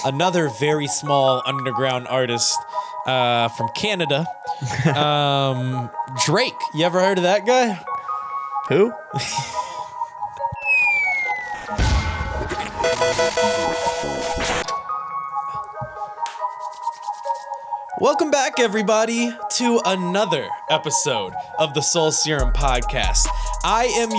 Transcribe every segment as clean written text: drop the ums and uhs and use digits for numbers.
another very small underground artist from Canada. Drake. You ever heard of that guy? Who? Welcome back, everybody, to another episode of the Soul Serum podcast. I am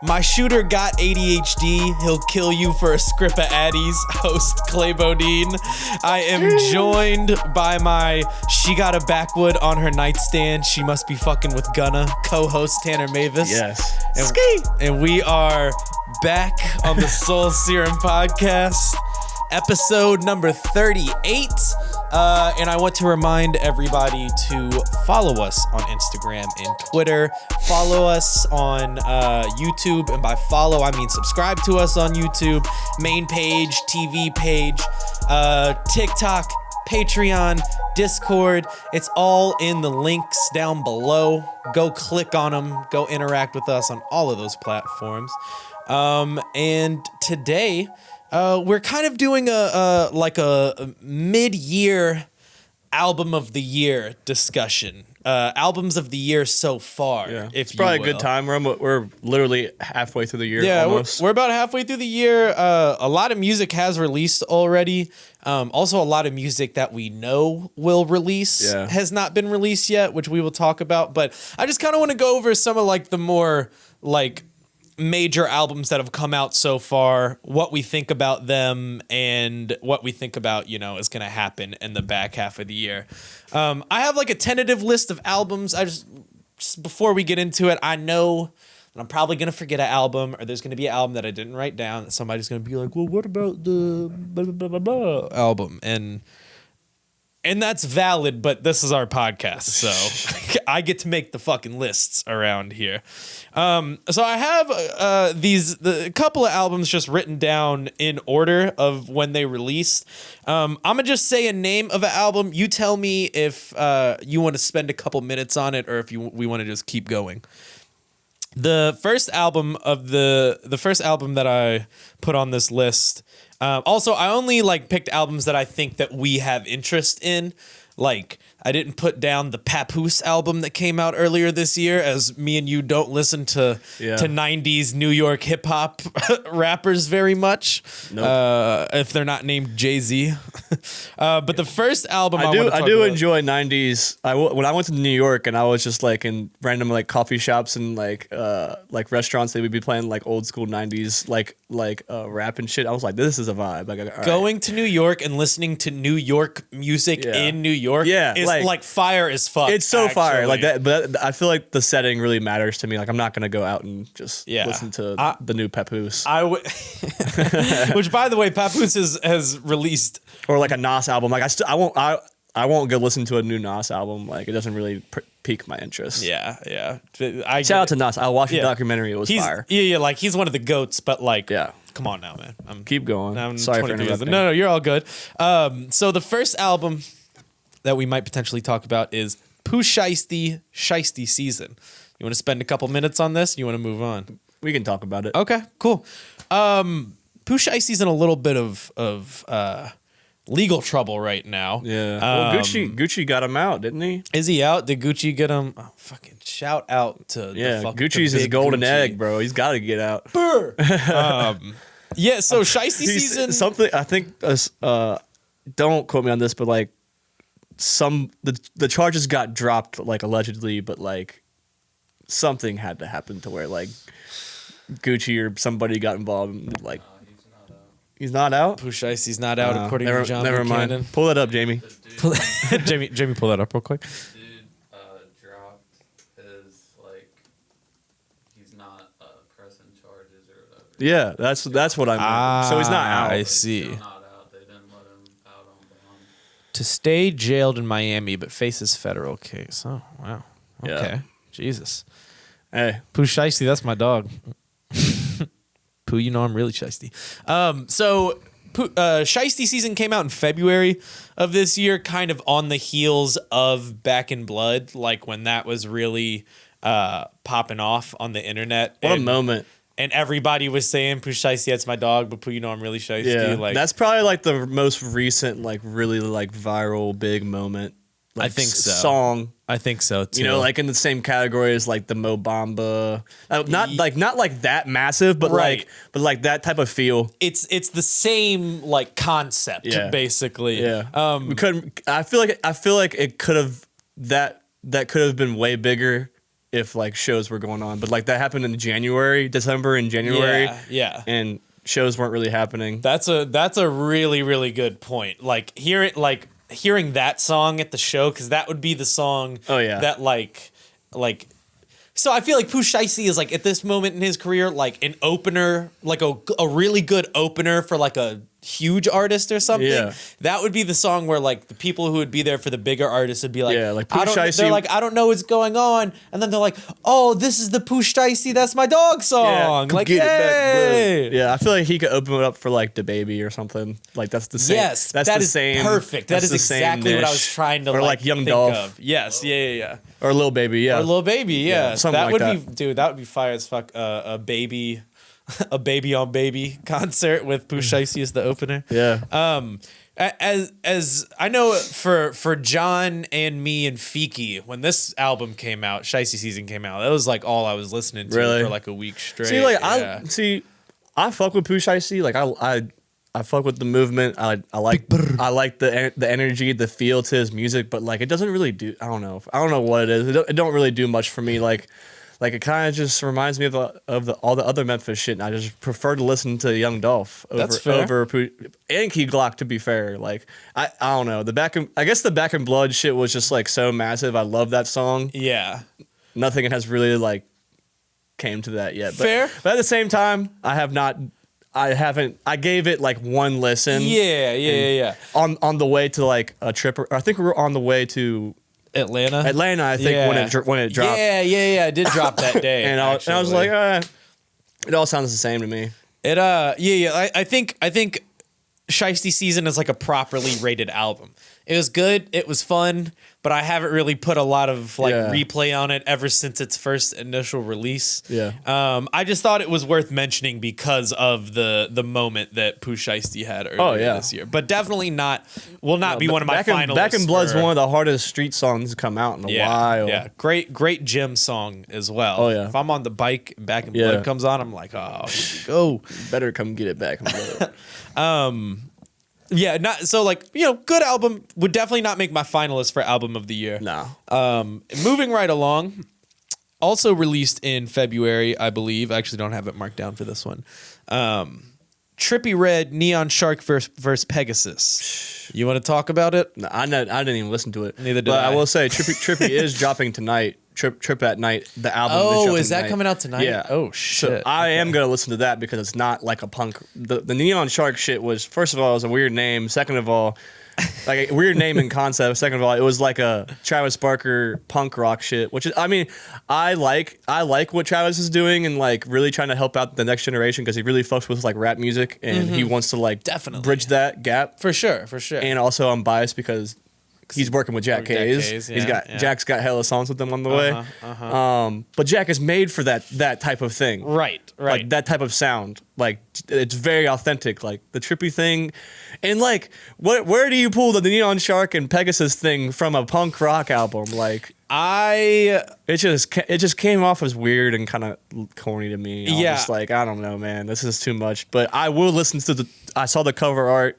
my shooter got ADHD, he'll kill you for a script of Addies, host Clay Bodine. I am joined by my she got a backwood on her nightstand, she must be fucking with Gunna, co-host Tanner Mavis. Yes. And we are back on the Soul Serum podcast, episode number 38. And I want to remind everybody to follow us on Instagram and Twitter. Follow us on YouTube. And by follow, I mean subscribe to us on YouTube. Main page, TV page, TikTok, Patreon, Discord. It's all in the links down below. Go click on them. Go interact with us on all of those platforms. And today... we're kind of doing a mid-year album of the year discussion. Albums of the year so far. Yeah, it's probably a good time. We're literally halfway through the year. Yeah, almost. We're about halfway through the year. A lot of music has released already. Also, a lot of music that we know will release has not been released yet, which we will talk about. But I just kind of want to go over some of the more major albums that have come out so far, what we think about them, and what we think about, is going to happen in the back half of the year. I have a tentative list of albums. I just before we get into it, I know that I'm probably going to forget an album, or there's going to be an album that I didn't write down that somebody's going to be like, well, what about the blah, blah, blah, blah album? And that's valid, but this is our podcast, so I get to make the fucking lists around here. So I have a couple of albums just written down in order of when they released. I'm gonna just say a name of an album. You tell me if you want to spend a couple minutes on it, or if we want to just keep going. The first album that I put on this list. Also, I only picked albums that I think that we have interest in. I didn't put down the Papoose album that came out earlier this year, as me and you don't listen to 90s New York hip hop rappers very much. Nope. If they're not named Jay-Z. But the first album I do enjoy 90s. When I went to New York and I was just in random coffee shops and restaurants, they would be playing old school 90s rap and shit. I was like, this is a vibe. Going to New York and listening to New York music in New York is fire as fuck. It's so fire that, but I feel like the setting really matters to me. I'm not gonna go out and just listen to the new Papoose. Which, by the way, Papoose has released, or a Nas album. I won't go listen to a new Nas album. It doesn't really pique my interest. Yeah. Shout out to Nas. I watched the documentary. It was fire. Yeah. He's one of the goats, but come on now, man. Keep going. I'm sorry for interrupting. No, you're all good. So the first album that we might potentially talk about is Pooh Shiesty Season. You want to spend a couple minutes on this? You want to move on? We can talk about it. Okay, cool. Pooh Shiesty's in a little bit of legal trouble right now. Yeah. Well, Gucci got him out, didn't he? Is he out? Did Gucci get him? Oh, fucking shout out to Gucci's his golden egg, bro. He's got to get out. Burr. Yeah. So Shiesty Season. Something I think. Don't quote me on this, but the charges got dropped allegedly, but something had to happen to where Gucci or somebody got involved and he's not out. Pooh Shiesty's not out according to John Buchanan. Mind. Pull that up, Jamie. Jamie, pull that up real quick. Dude dropped his he's not pressing charges or whatever. Yeah, that's what I meant. So he's not out. I see. He's not out. They didn't let him out on bond. To stay jailed in Miami, but faces federal case. Oh, wow. Okay. Yeah. Jesus. Hey. Pooh Shiesty, that's my dog. Pooh, I'm really shiesty. So Shiesty Season came out in February of this year, kind of on the heels of Back in Blood, when that was really popping off on the internet. What a moment. and everybody was saying Pooh Shiesty, that's my dog, but Pooh, you know I'm really Shiesty. Yeah, Like that's probably like the most recent, like really like viral big moment. Like, I think so. Song. I think so too. You know, like in the same category as like the Mo Bamba, not like that massive, but Right. like that type of feel. It's the same like concept basically. Yeah. We couldn't. I feel like it could have that could have been way bigger if like shows were going on, but like that happened in December and January. Yeah. And shows weren't really happening. That's a really, really good point. Like hearing that song at the show, because that would be the song that like so I feel like Pooh Shiesty is like at this moment in his career like an opener, like a really good opener for like a huge artist or something. Yeah. That would be the song where like the people who would be there for the bigger artists would be like, Pooh Shiesty. They're like, I don't know what's going on, and then they're like, oh, this is the Pooh Shiesty, that's my dog song. Like, get it yay! back, bro. Yeah, I feel like he could open it up for like the baby or something. Like that's the same. Yes, that's that the is same. perfect. That is the same exactly what I niche. was trying to or like Young think Dolph. of. Yes, yeah. Or Lil Baby, yeah. Or Lil Baby, yeah. something That like would that. be, dude. That would be fire as fuck. A baby on baby concert with Pooh Shiesty as the opener. Yeah. As I know for John and me and Fiki, when this album came out, Shiesty Season came out, that was like all I was listening to Really? for like a week straight. See, like yeah. I fuck with Pooh Shiesty. Like I fuck with the movement. I like the energy, the feel to his music, but like it doesn't really do. I don't know what it is. It don't really do much for me. Like it kind of just reminds me of all the other Memphis shit. And I just prefer to listen to Young Dolph over Pooh and Key Glock. To be fair, like I don't know I guess the Back in Blood shit was just like so massive. I love that song. Yeah. Nothing has really like came to that yet. Fair. But at the same time, I gave it like one listen. Yeah. On the way to like a trip. I think we were on the way to Atlanta, I think when it dropped. Yeah. It did drop that day. and I was like, it all sounds the same to me. It I think Shiesty Season is like a properly rated album. It was good, it was fun, but I haven't really put a lot of like replay on it ever since its first initial release. Yeah. I just thought it was worth mentioning because of the moment that Pooh Shiesty had earlier this year. But definitely will not be one of my finalists. Back in Blood's one of the hardest street songs to come out in a while. Yeah, great gym song as well. Oh yeah. If I'm on the bike and Back in Blood comes on, I'm like, oh, here we go. Better come get it Back in Blood. Yeah, not so like, good album. Would definitely not make my finalist for album of the year. No. Moving right along, also released in February, I believe. I actually don't have it marked down for this one. Trippie Redd, Neon Shark versus Pegasus. You want to talk about it? No, I didn't even listen to it. Neither did but I. I will say Trippie is dropping tonight. Trip at Night, the album. Oh, is that tonight. coming out tonight? Yeah. Oh, shit. So I am gonna listen to that because it's not like a punk. The Neon Shark shit was, first of all, it was a weird name. Second of all, like a weird name and concept. Second of all, it was like a Travis Barker punk rock shit, which is, I mean, I like what Travis is doing and like really trying to help out the next generation because he really fucks with like rap music and he wants to like Definitely bridge that gap. For sure. And also, I'm biased because he's working with Jack Hayes. Jack's got hella songs with him on the way. But Jack is made for that type of thing. Right. Like that type of sound. Like it's very authentic. Like the Trippie thing. And like where do you pull the Neon Shark and Pegasus thing from a punk rock album? Like it just came off as weird and kind of corny to me. I was just like, I don't know, man. This is too much. But I will listen to I saw the cover art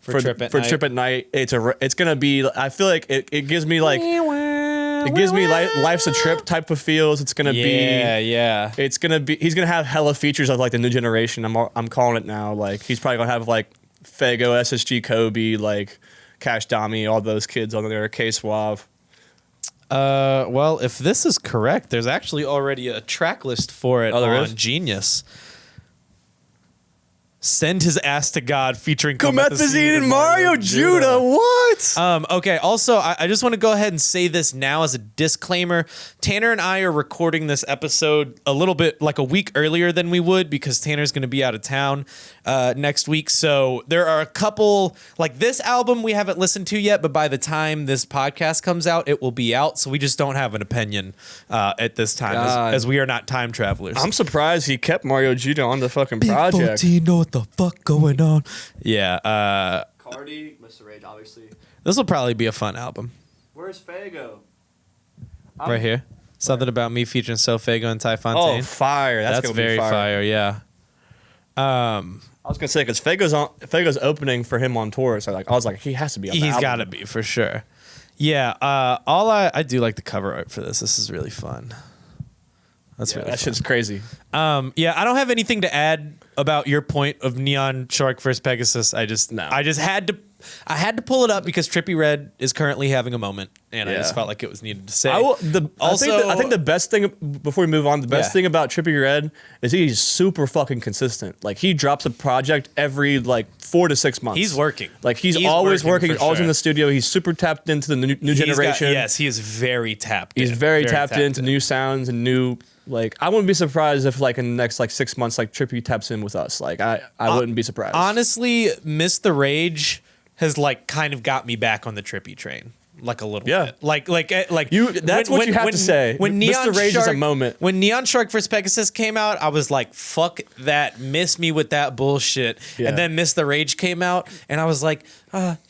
for Trip at Night. It's gonna be. I feel like it gives me like life's a trip type of feels. It's gonna be It's gonna be. He's gonna have hella features of like the new generation. I'm calling it now. Like he's probably gonna have like Fago, SSG, Kobe, like Cash Dami, all those kids on there. K Suave. Well, if this is correct, there's actually already a track list for it on Genius. Send His Ass to God featuring Comethazine and Mario Judah. What? Okay. Also, I just want to go ahead and say this now as a disclaimer. Tanner and I are recording this episode a little bit like a week earlier than we would because Tanner's going to be out of town next week. So there are a couple, like this album we haven't listened to yet, but by the time this podcast comes out, it will be out. So we just don't have an opinion at this time as we are not time travelers. I'm surprised he kept Mario Judah on the fucking project. Big 14, know what the fuck going on? Yeah. Cardi, Mr. Rage, obviously. This will probably be a fun album. Where's Fago? Right here. Something About Me featuring Fago and Ty Fontaine. Oh, fire. That's gonna very be fire, yeah. I was gonna say because Fago's opening for him on tour, so I was like, he has to be on the He's album. got to be for sure. Yeah. I do like the cover art for this. This is really fun. That's really that fun. shit's crazy. Yeah, I don't have anything to add about your point of Neon Shark versus Pegasus. I just had to pull it up because Trippie Redd is currently having a moment, and I just felt like it was needed to say. I think the best thing before we move on, the best thing about Trippie Redd is he's super fucking consistent. Like he drops a project every like 4 to 6 months. He's working. Like he's always working. He's always in the studio. He's super tapped into the new generation. Yes, he is very tapped. He's very tapped into new sounds and new. Like I wouldn't be surprised if like in the next like 6 months like Trippie taps in with us. Like I wouldn't be surprised. Honestly, Miss the Rage has like kind of got me back on the Trippie train. Like a little bit. Like you that's what you have to say. When Neon Mr. Rage Shark, is a moment. When Neon Shark vs. Pegasus came out, I was like, fuck that. Miss me with that bullshit. Yeah. And then Miss the Rage came out and I was like,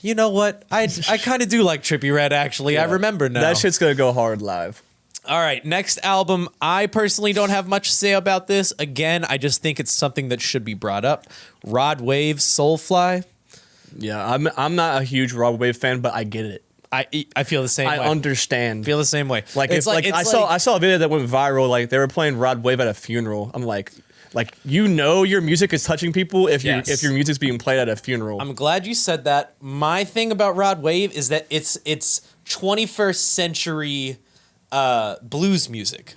you know what? I kind of do like Trippie Redd actually. I remember now. That shit's gonna go hard live. All right, next album. I personally don't have much to say about this. Again, I just think it's something that should be brought up. Rod Wave, Soulfly. Yeah, I'm not a huge Rod Wave fan, but I get it. I feel the same way. I understand. Feel the same way. Like I saw a video that went viral. Like they were playing Rod Wave at a funeral. I'm like you know your music is touching people if your music's being played at a funeral. I'm glad you said that. My thing about Rod Wave is that it's 21st century blues music.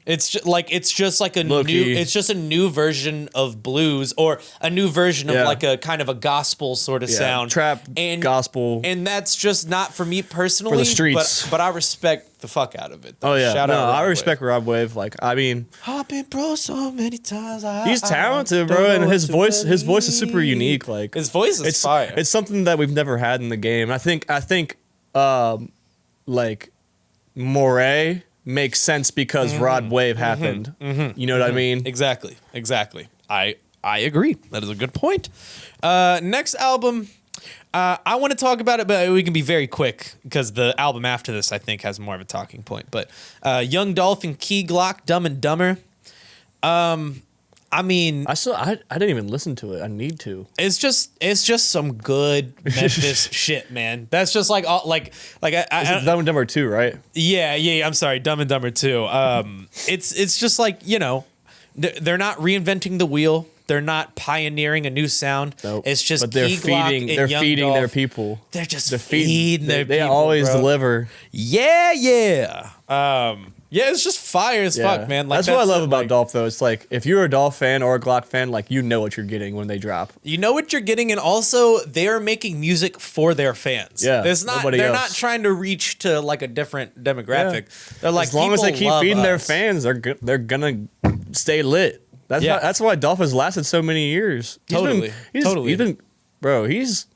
It's just like a new version of blues or a new version of like a kind of a gospel sort of sound. Trap and gospel. And that's just not for me personally. For the streets. But I respect the fuck out of it. Though. Oh yeah. Shout out I respect Rod Wave. Like I mean I've been bro so many times. He's talented, bro, and his voice is super unique. Like his voice is fire. It's something that we've never had in the game. I think like Moray makes sense because Rod Wave happened. You know what I mean? Exactly. I agree. That is a good point. Next album, I want to talk about it, but we can be very quick because the album after this, I think, has more of a talking point. But Young Dolph and Key Glock, Dumb and Dumber. I mean, I didn't even listen to it. I need to. It's just some good Memphis shit, man. That's just like all like Dumb and Dumber 2, right? Yeah. I'm sorry, Dumb and Dumber 2. It's just like, you know, they're not reinventing the wheel. They're not pioneering a new sound. Nope. It's just but they're feeding their people. They're feeding their people. They always deliver. Yeah. Yeah, it's just fire as fuck, man. Like, that's what I love about Dolph, though. It's like, if you're a Dolph fan or a Glock fan, like, you know what you're getting when they drop. You know what you're getting, and also, they're making music for their fans. Yeah, they're not trying to reach to, like, a different demographic. Yeah. They're like, as long as they keep feeding their fans, they're gonna stay lit. That's why Dolph has lasted so many years. He's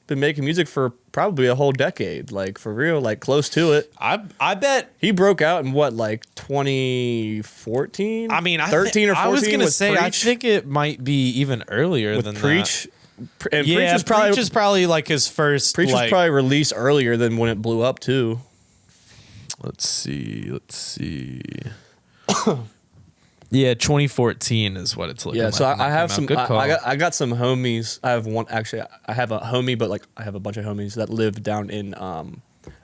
been making music for probably a whole decade, like for real, like close to it. I bet he broke out in what, like 2014? I mean, 13 or 14. I was gonna say, Preach? I think it might be even earlier with than Preach. That. And yeah, Preach is probably like his first. Preach was probably released earlier than when it blew up too. Let's see. Yeah, 2014 is what it's looking like. Yeah, so I have some. I got some homies. I have one actually. I have a homie, but like I have a bunch of homies that live down in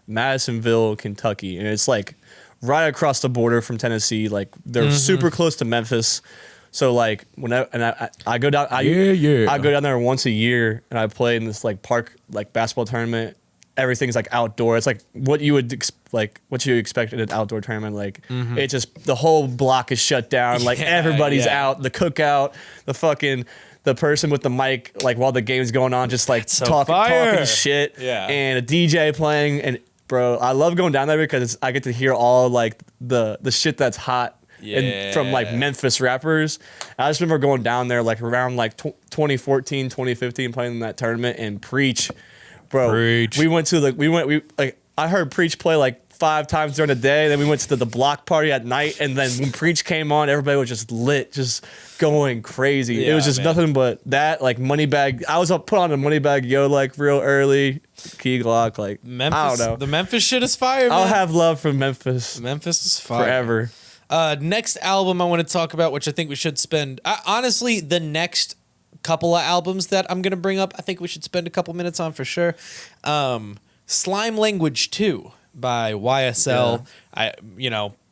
Madisonville, Kentucky, and it's like right across the border from Tennessee. Like they're super close to Memphis. So like I go down. I go down there once a year, and I play in this like park like basketball tournament. Everything's like outdoor. It's like what you would what you expect in an outdoor tournament. Like it just the whole block is shut down. Like everybody's out. The cookout, the fucking the person with the mic, like while the game's going on, just like so talking shit, Yeah. and a DJ playing. And bro, I love going down there because I get to hear all like the shit that's hot. And from like Memphis rappers. I just remember going down there like around like 2014, 2015, playing in that tournament, and Preach, bro. Preach. We went like I heard Preach play like 5 times during the day. Then we went to the block party at night, and then when Preach came on, everybody was just lit, just going crazy. Yeah, it was just nothing but that, like Moneybag. I was put on a Moneybag Yo like real early. Key Glock, like Memphis, I don't know. The Memphis shit is fire, man. I'll have love for Memphis. Memphis is fire forever. Next album I want to talk about, which I think we should spend. Honestly, the next couple of albums that I'm gonna bring up, I think we should spend a couple minutes on for sure. Slime Language 2 by YSL.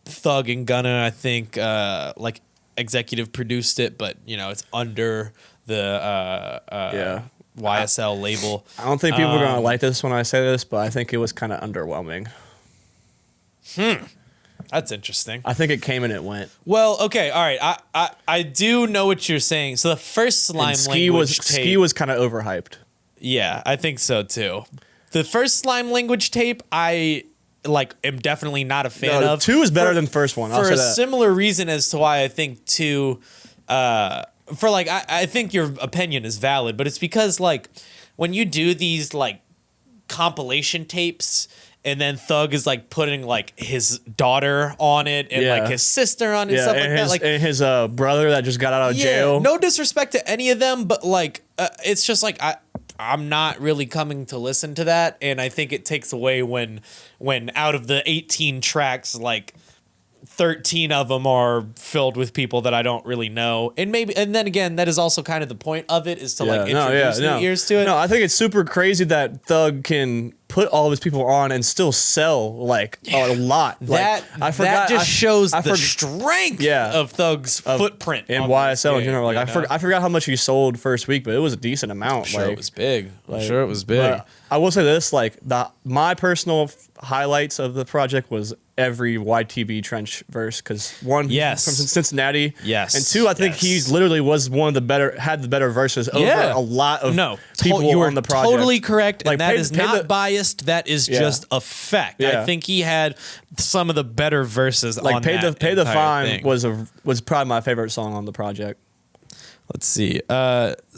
Thug and Gunna, I think, like executive produced it, but it's under the YSL label. I don't think people are gonna like this when I say this, but I think it was kind of underwhelming. That's interesting. I think it came and it went. Well, okay, all right. I do know what you're saying. So the first Slime Language tape, Ski was kind of overhyped. Yeah, I think so too. The first Slime Language tape, I am definitely not a fan of. 2 is better than first one. I'll for say a that. similar reason as to why I think 2. I think your opinion is valid, but it's because like when you do these like compilation tapes. And then Thug is like putting like his daughter on it and like his sister on it and stuff like that. Like and his brother that just got out of jail. No disrespect to any of them, but like it's just like I'm not really coming to listen to that, and I think it takes away when out of the 18 tracks, like 13 of them are filled with people that I don't really know, and then again, that is also kind of the point of it, is to like introduce new ears to it. No, I think it's super crazy that Thug can put all of his people on and still sell like a lot. That shows the strength of Thug's footprint and YSL in general. Like I forgot how much he sold first week, but it was a decent amount. I'm sure it was big. But I will say this: like my personal highlights of the project was every YTB Trench verse, because one, from Cincinnati, and 2, I think he's literally was one of the had the better verses over a lot of people you on the project. Totally correct, like, and that is not biased. That is just a fact. I think he had some of the better verses on that. Pay the Fine was probably my favorite song on the project. Let's see.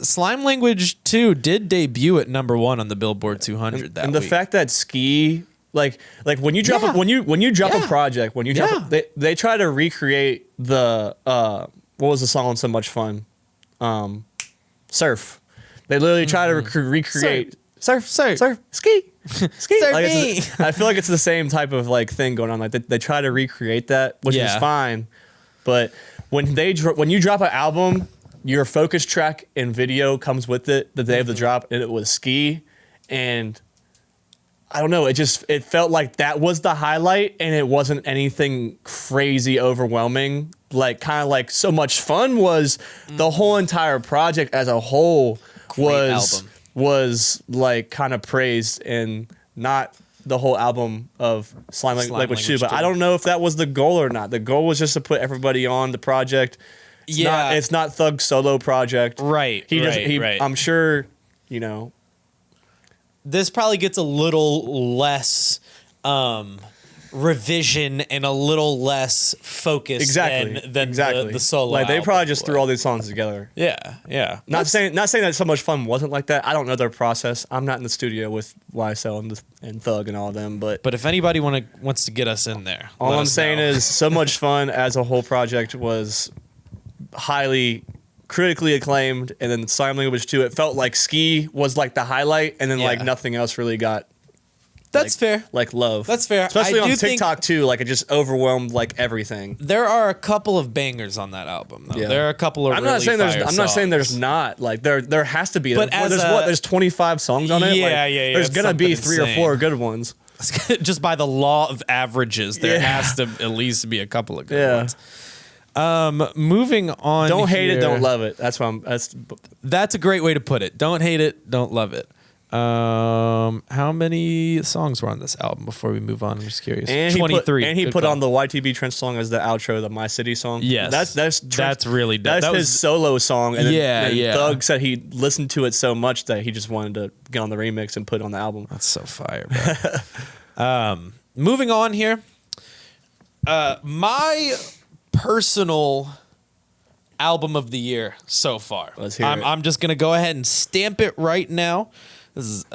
Slime Language 2 did debut at #1 on the Billboard 200 that week. And the fact that Ski, like when you drop a project, when you drop they try to recreate the what was the song on So Much Fun? Surf. They literally try to recreate surf, ski. Like I feel like it's the same type of like thing going on. Like they try to recreate that, which is fine. But when you drop an album, your focus track and video comes with it the day of the drop, and it was Ski, and I don't know, it felt like that was the highlight, and it wasn't anything crazy overwhelming. Like kind of like So Much Fun was the whole entire project as a whole was like kind of praised, and not the whole album of Slime Language 2. But I don't know if that was the goal or not. The goal was just to put everybody on the project. It's not Thug's solo project. Right. I'm sure, this probably gets a little less revision and a little less focus than the solo. Like they probably just album threw all these songs together. Yeah. Not saying that So Much Fun wasn't like that. I don't know their process. I'm not in the studio with YSL and Thug and all of them, but if anybody wants to get us in there, all I'm saying is So Much Fun as a whole project was highly critically acclaimed, and then Slime Language 2, it felt like Ski was like the highlight, and then like nothing else really got fair. Like love. That's fair. Especially on TikTok too, like it just overwhelmed like everything. There are a couple of bangers on that album though. There are a couple of I'm not saying there's not. Like there has to be. But there's 25 songs on it. Yeah. There's gonna be 3 or 4 good ones. Just by the law of averages, there has to at least be a couple of good ones. Moving on. Don't hate here. it, don't love it. That's a great way to put it. Don't hate it, don't love it. How many songs were on this album before we move on? I'm just curious. And 23. He put on the YTV Trench song as the outro, the My City song. Yes. That's really dope. That's his solo song. And yeah. Thug said he listened to it so much that he just wanted to get on the remix and put it on the album. That's so fire, bro. Moving on here. My personal album of the year so far. Let's hear it. I'm just gonna go ahead and stamp it right now. This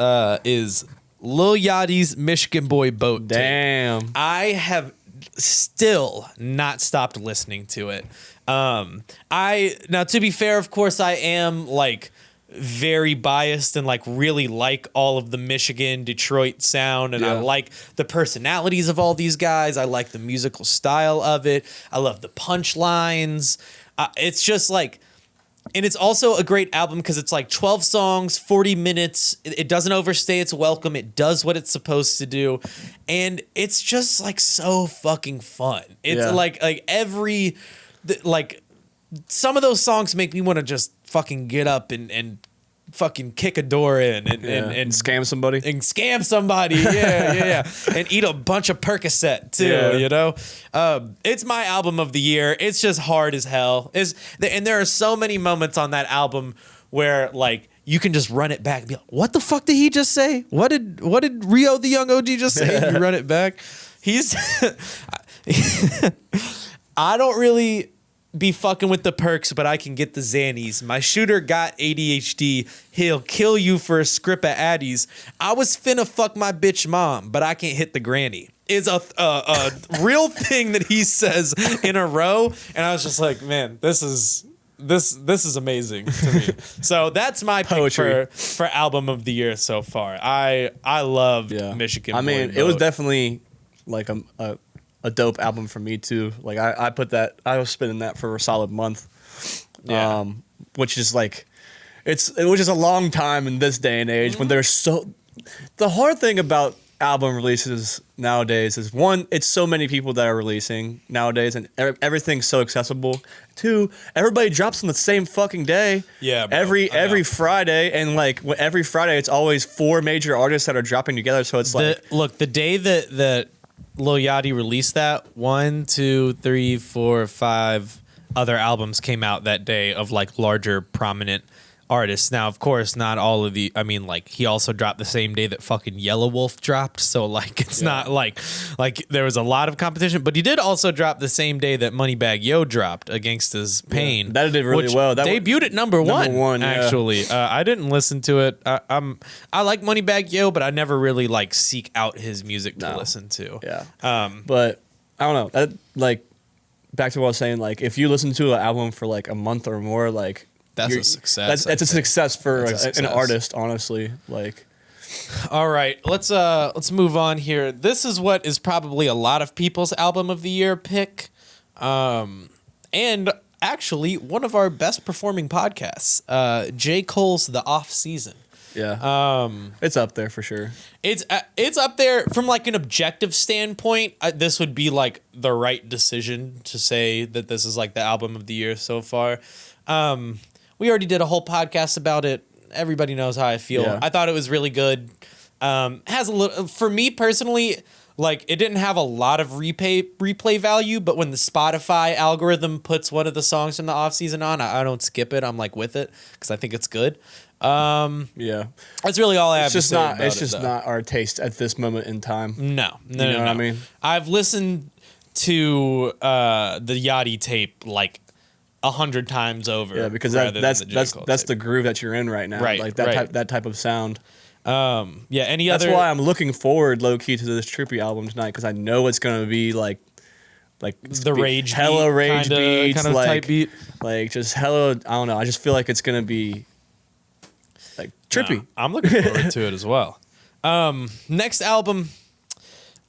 is Lil Yachty's Michigan Boy Boat Tape. Damn. I have still not stopped listening to it. Now to be fair, of course, I am like very biased and like really like all of the Michigan, Detroit sound, and I like the personalities of all these guys. I like the musical style of it. I love the punchlines. It's just like, and it's also a great album because it's like 12 songs, 40 minutes. It doesn't overstay its welcome. It does what it's supposed to do. And it's just like so fucking fun. It's like some of those songs make me want to just fucking get up and fucking kick a door in and scam somebody. And scam somebody. Yeah. And eat a bunch of Percocet too, you know? It's my album of the year. It's just hard as hell. And there are so many moments on that album where like you can just run it back and be like, what the fuck did he just say? What did Rio the Young OG just say? And you run it back. I don't really be fucking with the perks, but I can get the Xannies. My shooter got ADHD. He'll kill you for a script of Addies. I was finna fuck my bitch mom, but I can't hit the granny. Is a real thing that he says in a row, and I was just like, man, this is amazing to me. So that's my pick for album of the year so far. I loved Michigan. I mean, it was definitely like a dope album for me too. Like I was spinning that for a solid month. Which is like which is a long time in this day and age when there's the hard thing about album releases nowadays is one, it's so many people that are releasing nowadays and everything's so accessible. Two, everybody drops on the same fucking day. Yeah, bro. Every Friday, and like every Friday it's always 4 major artists that are dropping together, so it's the day that Lil Yachty released that, 1, 2, 3, 4, 5 other albums came out that day of like larger prominent artists. Now, of course, not all of the. I mean, like he also dropped the same day that fucking Yellow Wolf dropped. So like it's not like there was a lot of competition. But he did also drop the same day that Moneybagg Yo dropped, Against His Pain. Yeah, that did really well. That debuted at number one. Actually, yeah. I didn't listen to it. I like Moneybagg Yo, but I never really like seek out his music to listen to. Yeah. But I don't know. That, like back to what I was saying. Like if you listen to an album for like a month or more, like. That's a success. That's a success for an artist, honestly. Like, all right, let's move on here. This is what is probably a lot of people's album of the year pick, and actually one of our best performing podcasts, J. Cole's The Offseason. Yeah, it's up there for sure. It's up there from like an objective standpoint. This would be like the right decision to say that this is like the album of the year so far. We already did a whole podcast about it. Everybody knows how I feel. Yeah. I thought it was really good. Has a little, for me personally, like it didn't have a lot of replay value, but when the Spotify algorithm puts one of the songs from the offseason on, I don't skip it. I'm like with it because I think it's good. Yeah, that's really all I have to say about it. It's just not our taste at this moment in time. No. What I mean? I've listened to the Yachty tape like 100 times over. Yeah, because that's the groove that you're in right now. Right, like that type of sound. That's why I'm looking forward low key to this Trippie album tonight because I know it's gonna be like the rage, hella rage beats, kind of like type beat, like just hella. I don't know. I just feel like it's gonna be like trippy. No, I'm looking forward to it as well. Next album.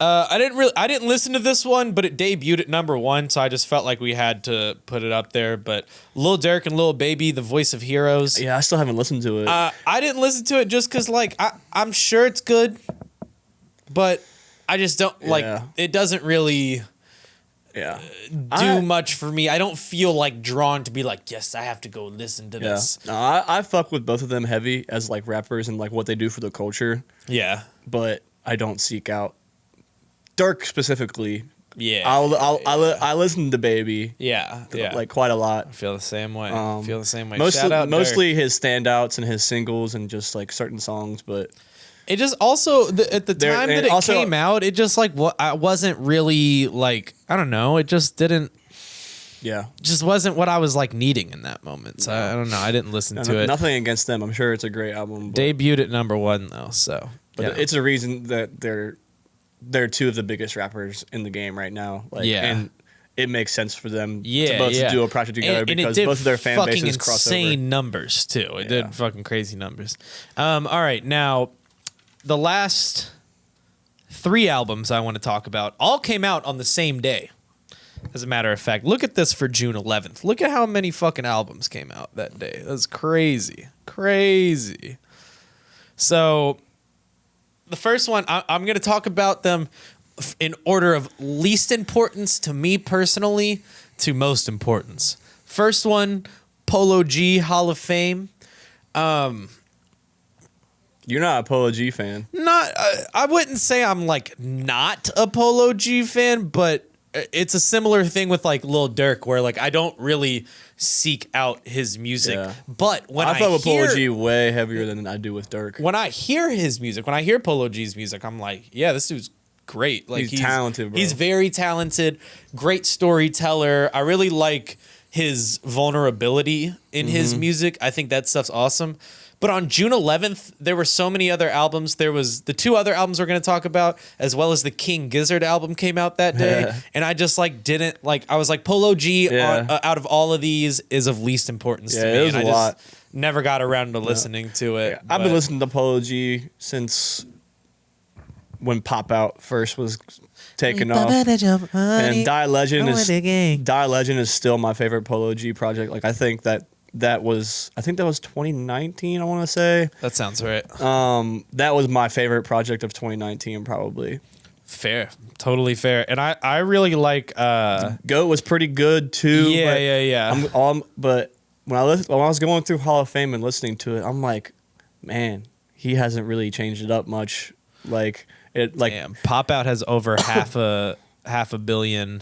I didn't listen to this one, but it debuted at number 1, so I just felt like we had to put it up there. But Lil Durk and Lil Baby, The Voice of Heroes. Yeah, I still haven't listened to it. I didn't listen to it just because, like, I'm sure it's good, but I just don't like. It doesn't really. do much for me. I don't feel like drawn to be like, yes, I have to go listen to this. No, I fuck with both of them heavy as like rappers and like what they do for the culture. Yeah. But I don't seek out Dirk specifically. Yeah. I listen to Baby. Yeah. Like quite a lot. I feel the same way. Mostly his standouts and his singles and just like certain songs, but it just also at the time that it came out, it just like I wasn't really like, I don't know, it just didn't. Yeah. Just wasn't what I was like needing in that moment. So I don't know. I didn't listen to it. Nothing against them. I'm sure it's a great album. Debuted at #1 though, so. But it's a reason that they're two of the biggest rappers in the game right now. Like, and it makes sense for them to both do a project together because both of their fan bases cross over. Insane numbers too. It did fucking crazy numbers. All right, now the last 3 albums I want to talk about all came out on the same day. As a matter of fact, look at this for June 11th. Look at how many fucking albums came out that day. That's crazy. Crazy. So the first one, I'm going to talk about them in order of least importance to me personally to most importance. First one, Polo G, Hall of Fame. You're not a Polo G fan. I wouldn't say I'm like not a Polo G fan, but it's a similar thing with like Lil Durk where like I don't really seek out his music. Yeah. But when I fuck with Polo G way heavier than I do with Durk. When I hear his music, when I hear Polo G's music, I'm like, yeah, this dude's great. Like he's talented, bro. He's very talented, great storyteller. I really like his vulnerability in his music. I think that stuff's awesome. But on June 11th, there were so many other albums. There was the 2 other albums we're going to talk about, as well as the King Gizzard album came out that day. And I just like didn't like, I was like, Polo G out of all of these is of least importance to me. It was and a lot. Never got around to listening to it. Yeah. I've been listening to Polo G since when Pop Out first was taken off. And Die Legend is still my favorite Polo G project. Like I think that was 2019, I want to say. That sounds right. That was my favorite project of 2019 probably. Fair. Totally fair. And I really like Goat was pretty good too. Yeah. But when I was going through Hall of Fame and listening to it, I'm like, man, he hasn't really changed it up much. Like it like damn, Pop Out has over half a billion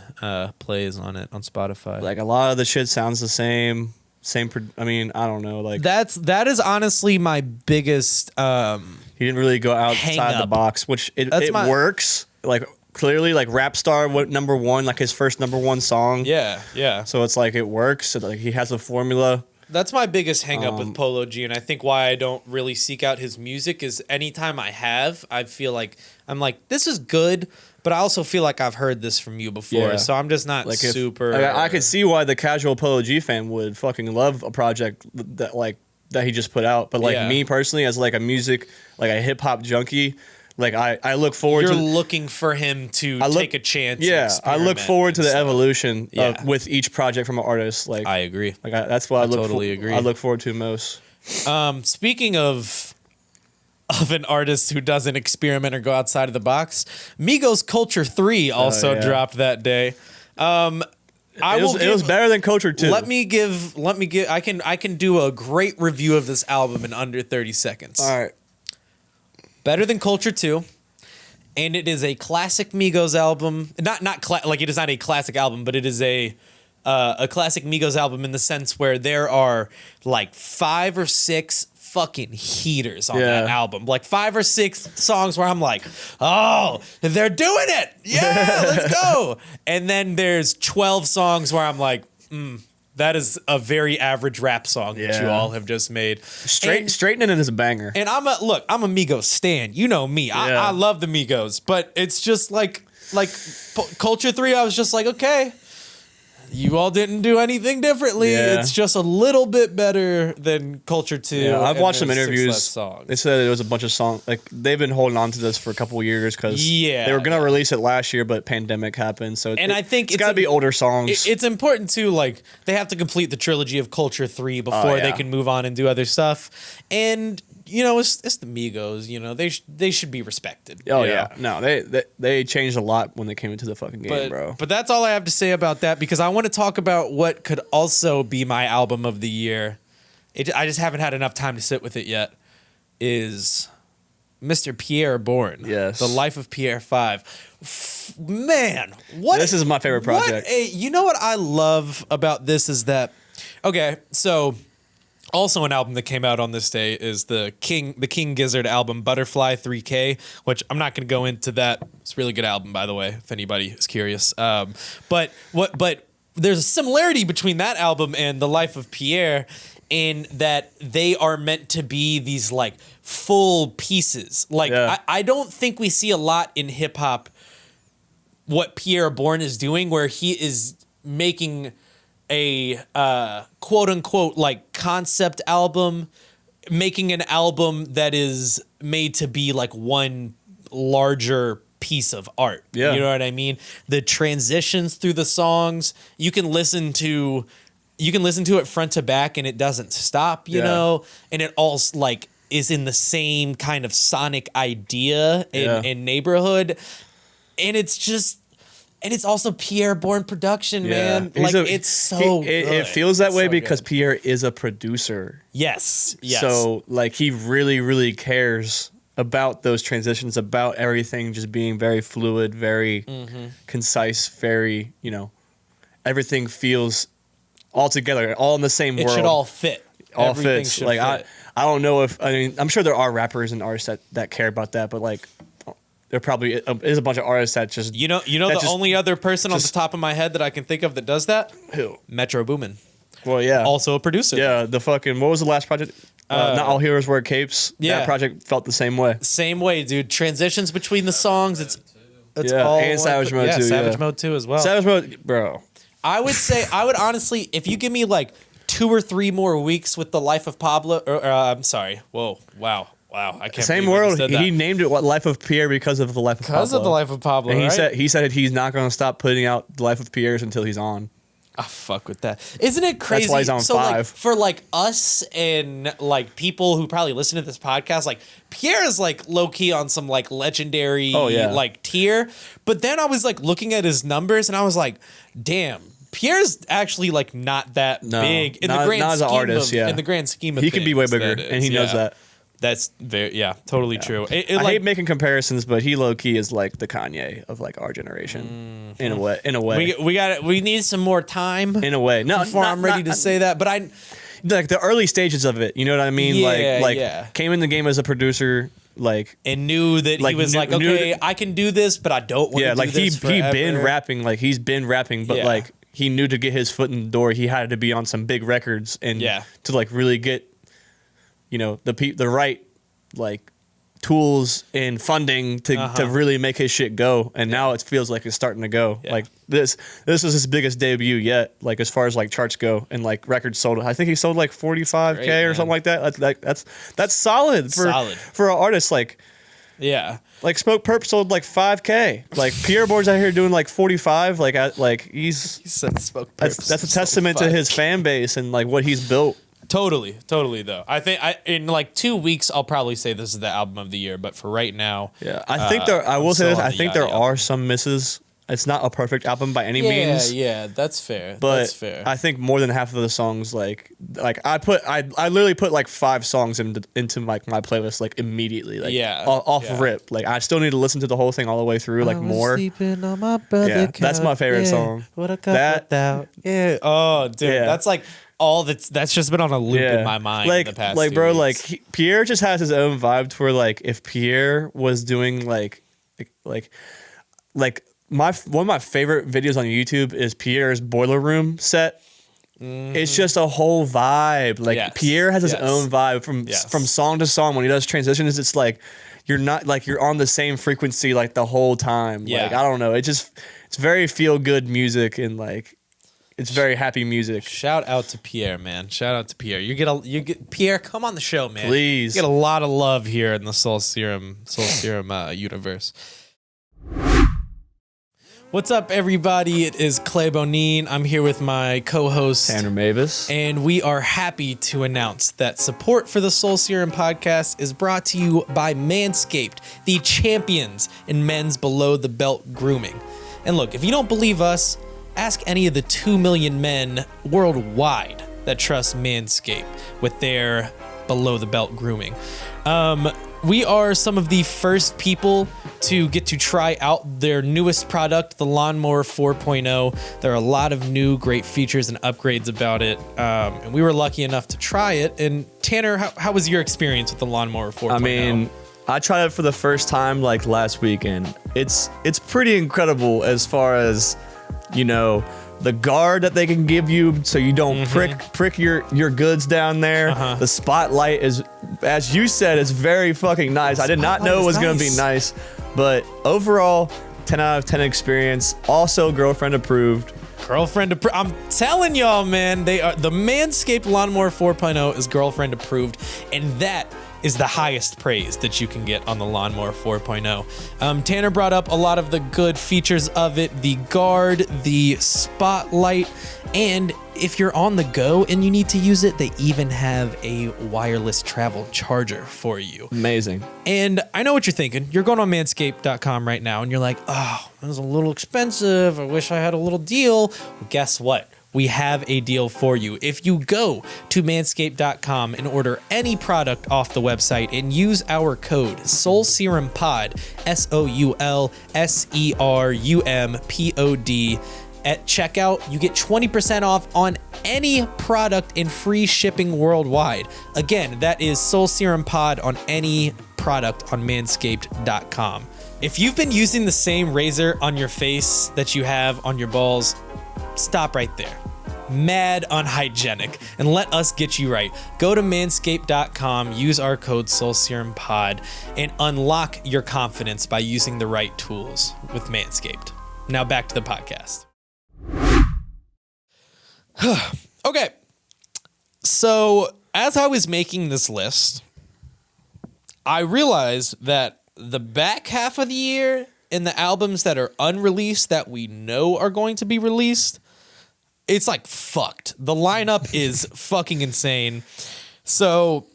plays on it on Spotify. Like a lot of the shit sounds the same. I mean, I don't know. Like that is honestly my biggest. He didn't really go outside the box, which it works. Like clearly, like Rap Star went #1, like his first #1 song. Yeah. So it's like it works. So like he has a formula. That's my biggest hang up with Polo G, and I think why I don't really seek out his music is anytime I feel like I'm like, this is good, but I also feel like I've heard this from you before, so I'm just not like super. I could see why the casual Polo G fan would fucking love a project that he just put out, but like me personally, as like a music, like a hip hop junkie, like I look forward. You're looking for him to take a chance. Yeah, I look forward to the evolution with each project from an artist. Like I agree. Like that's what I totally agree. I look forward to most. Speaking of an artist who doesn't experiment or go outside of the box, Migos Culture 3 also dropped that day. It was better than Culture 2. Let me give. I can do a great review of this album in under 30 seconds. All right. Better than Culture 2, and it is a classic Migos album. Like it is not a classic album, but it is a classic Migos album in the sense where there are like 5 or 6 fucking heaters on that album. Like 5 or 6 songs where I'm like, oh, they're doing it. Yeah, let's go. And then there's 12 songs where I'm like, that is a very average rap song that you all have just made. Straightening It is a banger. And I'm a Migos stan. You know me. I love the Migos, but it's just like Culture 3, I was just like, okay, you all didn't do anything differently. Yeah. It's just a little bit better than Culture 2. Yeah, I've watched some interviews. They said it was a bunch of songs. Like they've been holding on to this for a couple of years because they were gonna release it last year, but pandemic happened. So I think it's got to be older songs. It's important too. Like they have to complete the trilogy of Culture 3 before they can move on and do other stuff. And it's the Migos. They should be respected. Oh yeah, no, they changed a lot when they came into the fucking game, bro. But that's all I have to say about that because I want to talk about what could also be my album of the year. I just haven't had enough time to sit with it yet. Is Mr. Pierre Bourne? Yes, The Life of Pierre 5. Man, what? This is my favorite project. You know what I love about this is that. Okay, so. Also, an album that came out on this day is the King Gizzard album, Butterfly 3K, which I'm not going to go into that. It's a really good album, by the way, if anybody is curious. But there's a similarity between that album and The Life of Pierre in that they are meant to be these like full pieces. Like I don't think we see a lot in hip hop what Pierre Bourne is doing, where he is making a quote unquote like concept album, making an album that is made to be like one larger piece of art. Yeah. You know what I mean? The transitions through the songs, you can listen to it front to back and it doesn't stop, you know? And it all like is in the same kind of sonic idea in neighborhood. And it's also Pierre Bourne production, man. Like it's so good. It feels that way because Pierre is a producer. Yes. So like he really, really cares about those transitions, about everything just being very fluid, very concise, very, everything feels all together, all in the same world. It should all fit. All Everything fits. should Like fit. I don't know I'm sure there are rappers and artists that care about that, but like there probably is a bunch of artists that just only other person on the top of my head that I can think of that does that? Who? Metro Boomin. Well, yeah. Also a producer. Yeah, the fucking what was the last project? Not All Heroes Wear Capes. Yeah. That project felt the same way. Same way, dude. Transitions between the songs, it's yeah, all and Savage Mode too. Savage Mode too as well. Savage Mode, bro. I would honestly, if you give me like 2 or 3 more weeks with The Life of Pablo, I'm sorry. Whoa, wow. I can't. Same believe I world. just said that. He named it Life of Pierre because of The Life of Pablo. Because of The Life of Pablo, and right? he said he's not going to stop putting out The Life of Pierre's until he's on. Ah, fuck with that. Isn't it crazy? That's why he's on 5. Like, for like us and like people who probably listen to this podcast, like Pierre is like low key on some like legendary like tier. But then I was like looking at his numbers and I was like, damn. Pierre's actually like not that big in the grand scheme artist, in the grand scheme of he things. Can be way bigger, and he knows that. That's totally true. I hate making comparisons, but he low key is like the Kanye of like our generation in a way. We need some more time. In a way, before I'm ready to say that. But I like the early stages of it. You know what I mean? Yeah, came in the game as a producer. And knew that he was I can do this, but I don't want to do this forever. He's been rapping, but like he knew to get his foot in the door, he had to be on some big records and to like really get, the right like tools and funding to really make his shit go. And now it feels like it's starting to go. Like this is his biggest debut yet, like as far as like charts go and like records sold. I think he sold like 45K or something like that. That's solid for an artist. Like Smoke Perp sold like 5K. Like Pierre Bourne's out here doing like 45. He said Smoke Perp. That's a testament to his fan base and like what he's built. Totally though. I think in like 2 weeks I'll probably say this is the album of the year, but for right now, I think there are some misses. It's not a perfect album by any means. Yeah, that's fair. But I think more than half of the songs, like I literally put like 5 songs into like my playlist like immediately, like off rip. Like I still need to listen to the whole thing all the way through, like more. Sleeping on my brother couch. That's my favorite song. What a couple yeah. Oh, dude, that's like all that's just been on a loop in my mind the past 2 weeks. Pierre just has his own vibe to where like if Pierre was doing like one of my favorite videos on YouTube is Pierre's Boiler Room set. It's just a whole vibe. Like Pierre has his own vibe from song to song. When he does transitions, it's like you're on the same frequency like the whole time. Like I don't know. It's very feel good music and like it's very happy music. Shout out to Pierre, man. Shout out to Pierre. You get Pierre, come on the show, man. Please. You get a lot of love here in the Soul Serum universe. What's up, everybody? It is Clay Bonine. I'm here with my co-host Tanner Mavis. And we are happy to announce that support for the Soul Serum podcast is brought to you by Manscaped, the champions in men's below-the-belt grooming. And look, if you don't believe us, ask any of the 2 million men worldwide that trust Manscaped with their below-the-belt grooming. We are some of the first people to get to try out their newest product, the Lawnmower 4.0. There are a lot of new great features and upgrades about it, and we were lucky enough to try it. And Tanner, how was your experience with the Lawnmower 4.0? I mean, I tried it for the first time like last weekend. It's pretty incredible as far as, you know, the guard that they can give you so you don't prick your goods down there. The spotlight is, as you said, is very fucking nice. I did not know it was going to be nice, but overall, 10 out of 10 experience. Also girlfriend approved. I'm telling y'all, man, they are the Manscaped Lawnmower 4.0 is girlfriend approved, and that is the highest praise that you can get on the Lawnmower 4.0. Tanner brought up a lot of the good features of it, the guard, the spotlight, and if you're on the go and you need to use it, they even have a wireless travel charger for you. Amazing. And I know what you're thinking. You're going on manscaped.com right now and you're like, oh, that was a little expensive. I wish I had a little deal. Well, guess what? We have a deal for you. If you go to manscaped.com and order any product off the website and use our code SoulSerumPod, SoulSerumpod, at checkout, you get 20% off on any product and free shipping worldwide. Again, that is SoulSerumPod on any product on manscaped.com. If you've been using the same razor on your face that you have on your balls, stop right there. Mad unhygienic, and let us get you right. Go to manscaped.com, use our code SoulSerumPod, and unlock your confidence by using the right tools with Manscaped. Now back to the podcast. Okay, so as I was making this list, I realized that the back half of the year and the albums that are unreleased that we know are going to be released, it's like fucked. The lineup is fucking insane. So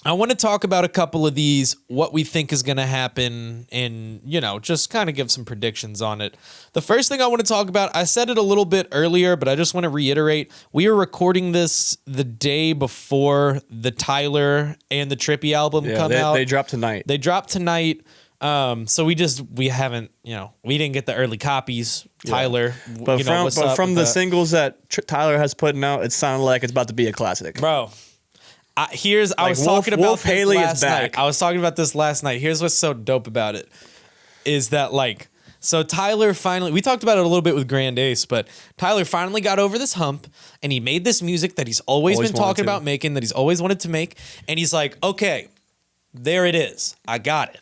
I want to talk about a couple of these, what we think is going to happen, and, you know, just kind of give some predictions on it. The first thing I want to talk about, I said it a little bit earlier, but I just want to reiterate. We are recording this the day before the Tyler and the Trippie album come out. They dropped tonight. So we haven't, you know, we didn't get the early copies. Tyler, but from the singles that Tyler has put out, it sounded like it's about to be a classic, bro. I was talking about this last night. Here's what's so dope about it is that, like, so Tyler finally, we talked about it a little bit with Grand Ace, but Tyler finally got over this hump and he made this music that he's always been talking about making, that he's always wanted to make, and he's like, okay, there it is. I got it.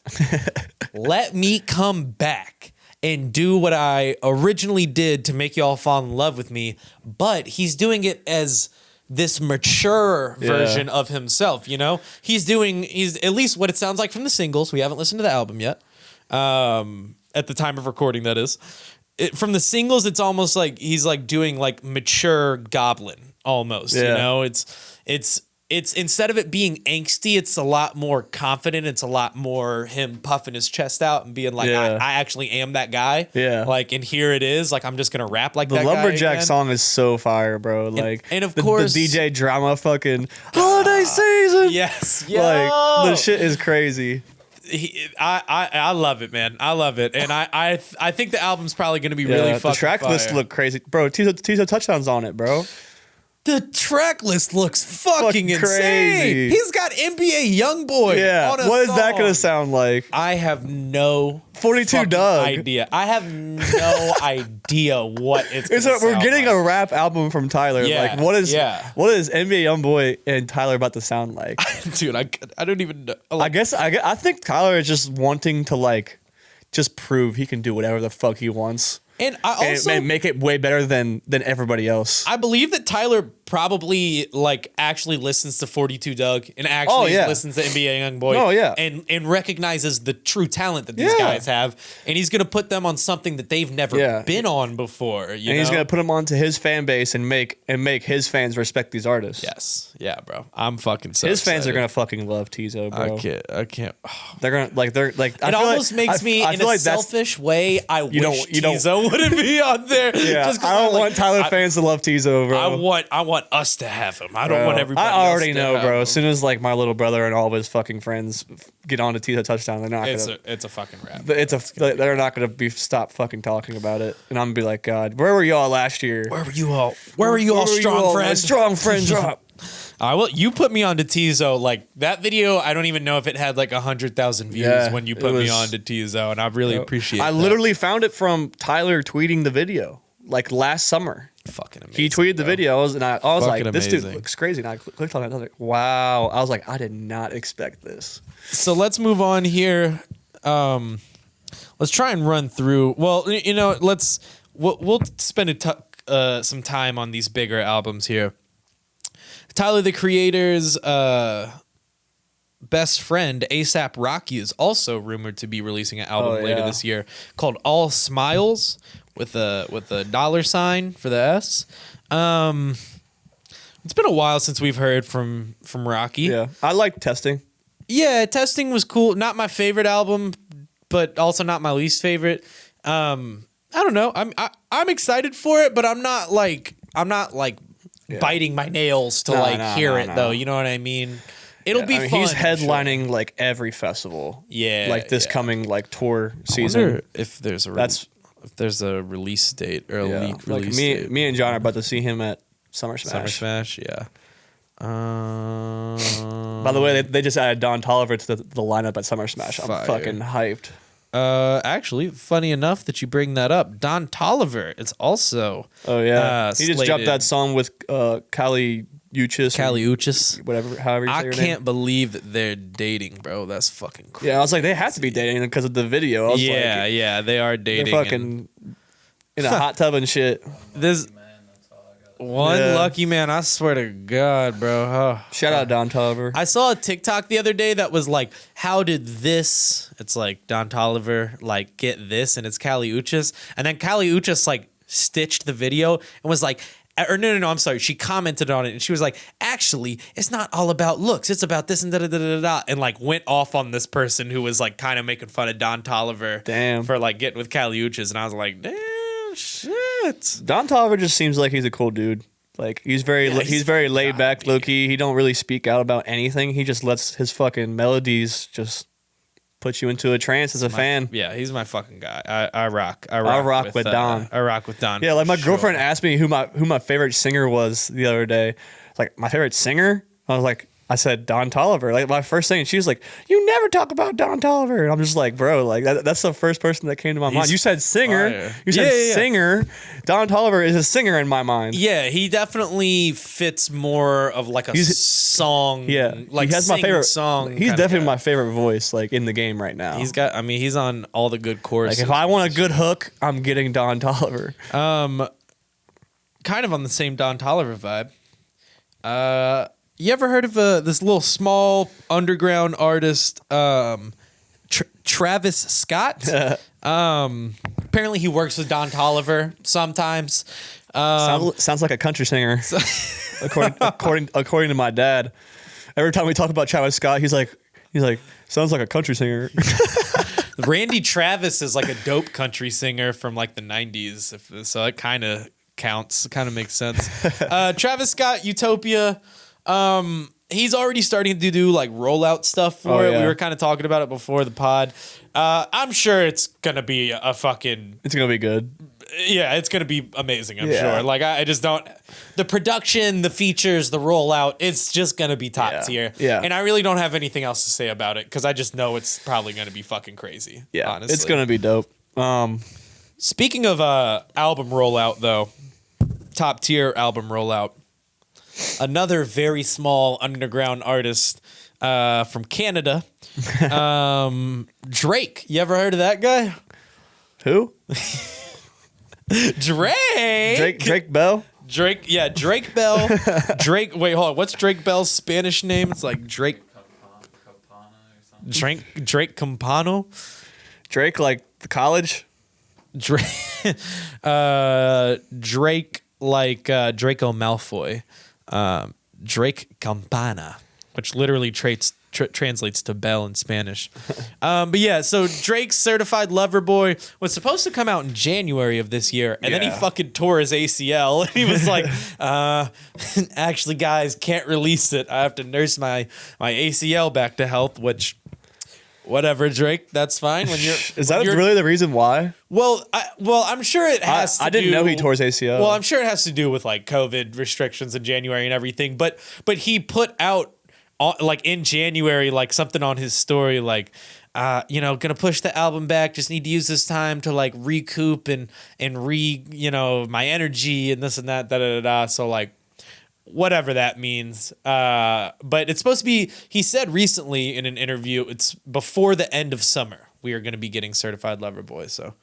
Let me come back and do what I originally did to make y'all fall in love with me. But he's doing it as this mature version of himself, you know? He's at least what it sounds like from the singles. We haven't listened to the album yet. At the time of recording, that is. From the singles, it's almost like he's like doing like mature Goblin almost, you know? It's instead of it being angsty, it's a lot more confident. It's a lot more him puffing his chest out and being like, I actually am that guy. Yeah. Like, and here it is. Like, I'm just going to rap like that guy. The Lumberjack song is so fire, bro. Like, and of course, the DJ drama fucking holiday season. Yes. Like, the shit is crazy. I love it, man. I love it. And I think the album's probably going to be really fucking the track fire. list look crazy. Bro, Tizo Touchdowns on it, bro. The track list looks fucking insane. Crazy. He's got NBA Youngboy on a what is song. that going to sound like? I have no 42 Doug idea. I have no idea what it's going to sound We're getting like. a rap album from Tyler. Yeah, like, what is NBA Youngboy and Tyler about to sound like? Dude, I don't even know. Like, I think Tyler is just wanting to, like, just prove he can do whatever the fuck he wants. And I also and make it way better than everybody else. I believe that Tyler probably like actually listens to 42 Doug and actually listens to NBA Youngboy. Oh yeah, and recognizes the true talent that these guys have, and he's gonna put them on something that they've never been on before. You know? He's gonna put them onto his fan base and make his fans respect these artists. Yes, yeah, bro. I'm fucking so. His excited. fans are gonna fucking love Tizo, bro. I can't. They're gonna like. It almost makes me in a selfish way. I wish Tizo wouldn't be on there. Yeah, just I don't want Tyler fans to love Tizo, bro. I want us to have him. I don't want everybody. I already else to know, have bro. him. As soon as like my little brother and all of his fucking friends get on to Tizo touchdown, they're not gonna. It's a fucking rap. They're not gonna stop fucking talking about it, and I'm gonna be like, God, where were y'all last year? Where were you all? Where were you all, strong friends? Strong friend drop. You put me on to Tizo. Like that video, I don't even know if it had like 100,000 views when you put me on to Tizo, and I really appreciate. I literally found it from Tyler tweeting the video like last summer. Fucking amazing. He tweeted the videos, and I was like, "This dude amazing. looks crazy." And I clicked on it. And I was like, "Wow!" I was like, "I did not expect this." So let's move on here. Let's try and run through. Well, you know, we'll spend some time on these bigger albums here. Tyler the Creator's best friend, A$AP Rocky, is also rumored to be releasing an album later this year called All Smiles with a $sign for the S. It's been a while since we've heard from Rocky. Yeah, I like Testing. Yeah, Testing was cool. Not my favorite album, but also not my least favorite. I don't know. I'm excited for it, but I'm not like biting my nails to hear it though. You know what I mean? It'll be fun. He's headlining like every festival. Yeah, like this coming like tour I season. wonder if there's a release date or a leak release date. Me and John are about to see him at Summer Smash. Summer Smash, yeah. By the way, they just added Don Toliver to the lineup at Summer Smash. I'm fucking hyped. Actually, funny enough that you bring that up, Don Toliver is also. Oh yeah, he just slated. dropped that song with Kali Uchis. Whatever, however you say your name. I can't believe that they're dating, bro. That's fucking crazy. Yeah, I was like, they have to be dating because of the video. I was yeah, they are dating. They're fucking in a hot tub and shit. This lucky man, I swear to God, bro. Oh. Shout out Don Toliver. I saw a TikTok the other day that was like, how did this? It's like Don Toliver like get this, and it's Kali Uchis, and then Kali Uchis like stitched the video and was like. Or no, I'm sorry. She commented on it and she was like, actually, it's not all about looks. It's about this and da-da-da-da-da. And like went off on this person who was like kind of making fun of Don Toliver for like getting with Kali Uchis. And I was like, damn, shit. Don Toliver just seems like he's a cool dude. Like he's very laid back, low key. He don't really speak out about anything. He just lets his fucking melodies just put you into a trance as a fan. Yeah, he's my fucking guy. I rock with Don. I rock with Don. Yeah, like my girlfriend asked me who my favorite singer was the other day. Like my favorite singer? I said Don Toliver. Like my first thing, and she was like, "You never talk about Don Toliver." And I'm just like, bro, like that's the first person that came to my mind. You said singer. Fire. You said singer. Don Toliver is a singer in my mind. Yeah, he definitely fits more of like a song. Yeah, like he has my favorite song. He's definitely my favorite voice, like in the game right now. He's on all the good choruses. Like if I want a good hook, I'm getting Don Toliver. Kind of on the same Don Toliver vibe. You ever heard of this little small underground artist, Travis Scott? Apparently he works with Don Toliver sometimes. Sounds like a country singer, according to my dad. Every time we talk about Travis Scott, he's like, sounds like a country singer. Randy Travis is like a dope country singer from like the 90s, so it kind of counts. It kind of makes sense. Travis Scott, Utopia. He's already starting to do like rollout stuff for it. We were kind of talking about it before the pod. I'm sure it's gonna be it's gonna be good. Yeah, it's gonna be amazing. I'm sure. Like I just don't. The production, the features, the rollout. It's just gonna be top tier. Yeah. And I really don't have anything else to say about it because I just know it's probably gonna be fucking crazy. Yeah, honestly, it's gonna be dope. Speaking of album rollout, though, top tier album rollout. Another very small underground artist from Canada, Drake. You ever heard of that guy? Who? Drake Bell. Drake. Yeah, Drake Bell. Drake. Wait, hold on. What's Drake Bell's Spanish name? It's like Drake. Campana or something. Drake Campano. Drake, like the college. Drake. Drake like Draco Malfoy. Drake Campana, which literally translates to bell in Spanish. But yeah, so Drake's Certified Lover Boy was supposed to come out in January of this year, and then he fucking tore his ACL. And he was like, actually, guys, can't release it. I have to nurse my ACL back to health, which... Whatever, Drake. That's fine. Is that really the reason why? Well, I'm sure it has. I didn't know he tore his ACL. Well, I'm sure it has to do with like COVID restrictions in January and everything. But he put out like in January like something on his story like, gonna push the album back. Just need to use this time to like recoup and my energy and this and that. Da da da. So like. Whatever that means. But it's supposed to be, he said recently in an interview, it's before the end of summer. We are going to be getting Certified Lover Boy. So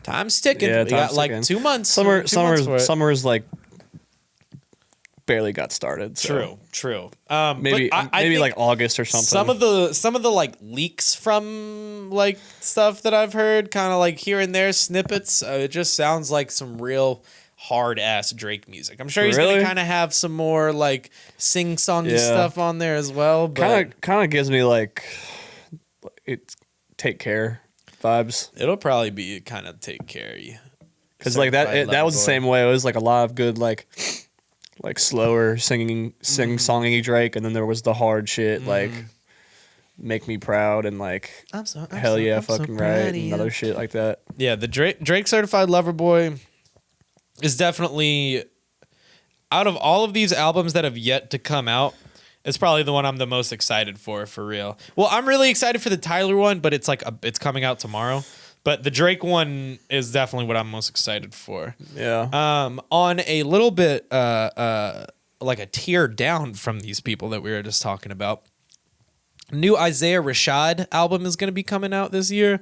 time's ticking. We got like 2 months. Summer's like barely got started. So. True. Maybe like August or something. Some of the like leaks from like stuff that I've heard, kind of like here and there snippets. It just sounds like some real hard ass Drake music. I'm sure he's gonna kind of have some more like sing songy stuff on there as well. But kind of gives me like it Take Care vibes. It'll probably be kind of Take Care of you. Because like that was the same way. It was like a lot of good like slower sing-songy Drake, and then there was the hard shit like Make Me Proud and like Hell Yeah Fucking Right and other shit like that. Yeah, the Drake Certified Lover Boy is definitely, out of all of these albums that have yet to come out, it's probably the one I'm the most excited for real. Well, I'm really excited for the Tyler one, but it's like it's coming out tomorrow. But the Drake one is definitely what I'm most excited for. Yeah. On a little bit like a tier down from these people that we were just talking about. New Isaiah Rashad album is going to be coming out this year.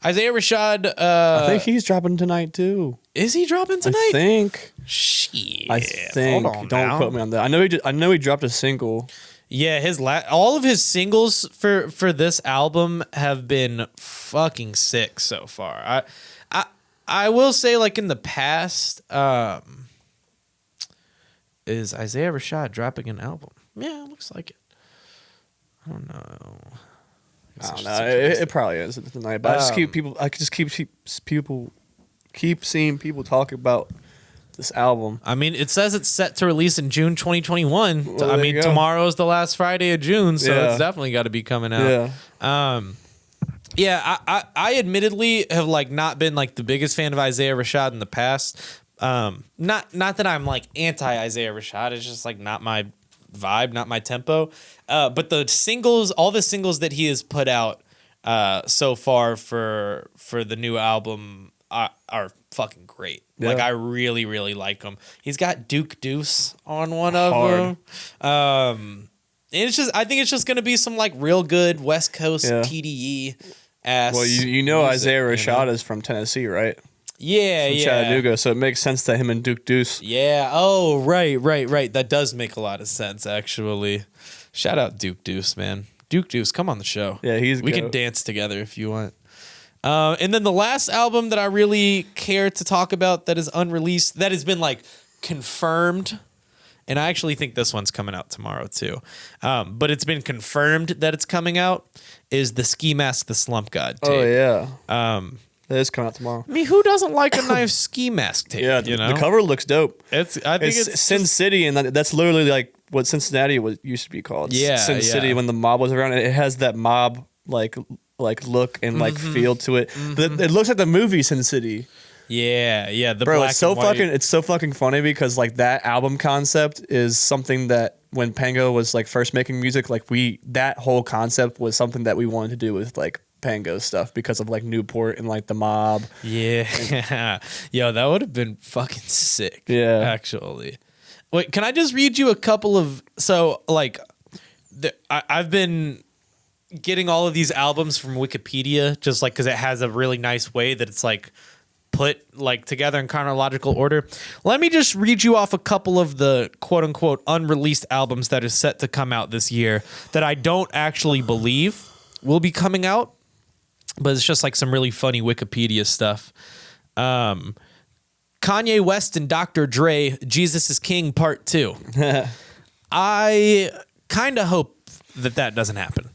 Isaiah Rashad, I think he's dropping tonight too. Is he dropping tonight? I think. Shit. I think. Don't quote me on that. I know he dropped a single. Yeah, all of his singles for this album have been fucking sick so far. I will say, like in the past, is Isaiah Rashad dropping an album? Yeah, it looks like it. I don't know. It probably is tonight, but I just keep seeing people talk about this album. I mean, it says it's set to release in June 2021. Well, I mean, tomorrow is the last Friday of June, so it's definitely got to be coming out. Yeah. I admittedly have like not been like the biggest fan of Isaiah Rashad in the past. Not that I'm like anti Isaiah Rashad. It's just like not my vibe, not my tempo. But the singles, all the singles that he has put out so far for the new album are fucking great. Yeah. Like I really, really like them. He's got Duke Deuce on one of them. And it's just, I think it's just gonna be some like real good West Coast TDE ass. Well, you know music, Isaiah Rashad is from Tennessee, right? Yeah, from Chattanooga, so it makes sense to him and Duke Deuce. Yeah. Oh, right. That does make a lot of sense, actually. Shout out Duke Deuce, man. Duke Deuce, come on the show. Yeah, we can dance together if you want. And then the last album that I really care to talk about that is unreleased, that has been like confirmed, and I actually think this one's coming out tomorrow too. But it's been confirmed that it's coming out, is the Ski Mask the Slump God tape. Oh yeah. It is coming out tomorrow. I mean, who doesn't like a nice ski mask tape? Yeah, the cover looks dope. I think it's Sin City, and that's literally like what Cincinnati used to be called. Yeah, Sin City when the mob was around. It has that mob like look and like feel to it. It looks like the movie Sin City. Yeah. The Bro, black it's so fucking funny because like that album concept is something that when Pango was like first making music, like that whole concept was something that we wanted to do with like Pango stuff because of like Newport and like the mob. Yeah. Yo, that would have been fucking sick. Yeah. Actually. Wait, can I just read you a couple of, so like I've been getting all of these albums from Wikipedia just like because it has a really nice way that it's like put like together in chronological order. Let me just read you off a couple of the quote unquote unreleased albums that are set to come out this year that I don't actually believe will be coming out, but it's just like some really funny Wikipedia stuff. Kanye West and Dr. Dre, Jesus is King Part 2. I kind of hope that doesn't happen.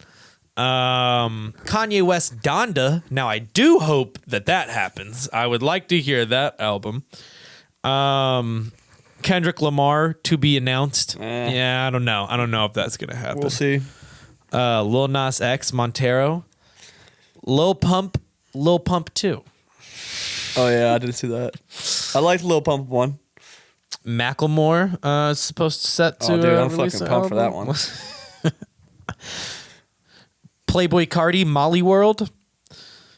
Kanye West Donda. Now I do hope that happens. I would like to hear that album. Kendrick Lamar to be announced. Yeah, I don't know. I don't know if that's gonna happen. We'll see. Lil Nas X, Montero, Lil Pump 2. Oh yeah, I didn't see that. I liked Lil Pump 1. Macklemore is supposed to set to. Oh dude, I'm release fucking an pumped for that album. one. Playboy Cardi, Molly World.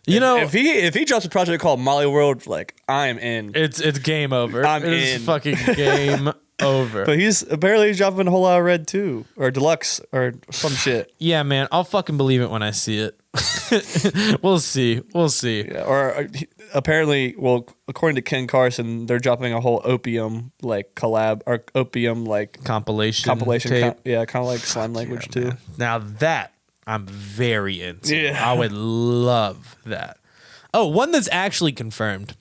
You know, if he drops a project called Molly World, like I'm in. It's game over. I'm It's in. fucking game over. But he's dropping a whole lot of Red too, or Deluxe, or some shit. Yeah, man, I'll fucking believe it when I see it. We'll see. Yeah, or apparently, well, according to Ken Carson, they're dropping a whole Opium like collab or Opium like Compilation tape. tape. Yeah, kind of like slime language too. Man. Now that I'm very into. Yeah. I would love that. Oh, one that's actually confirmed.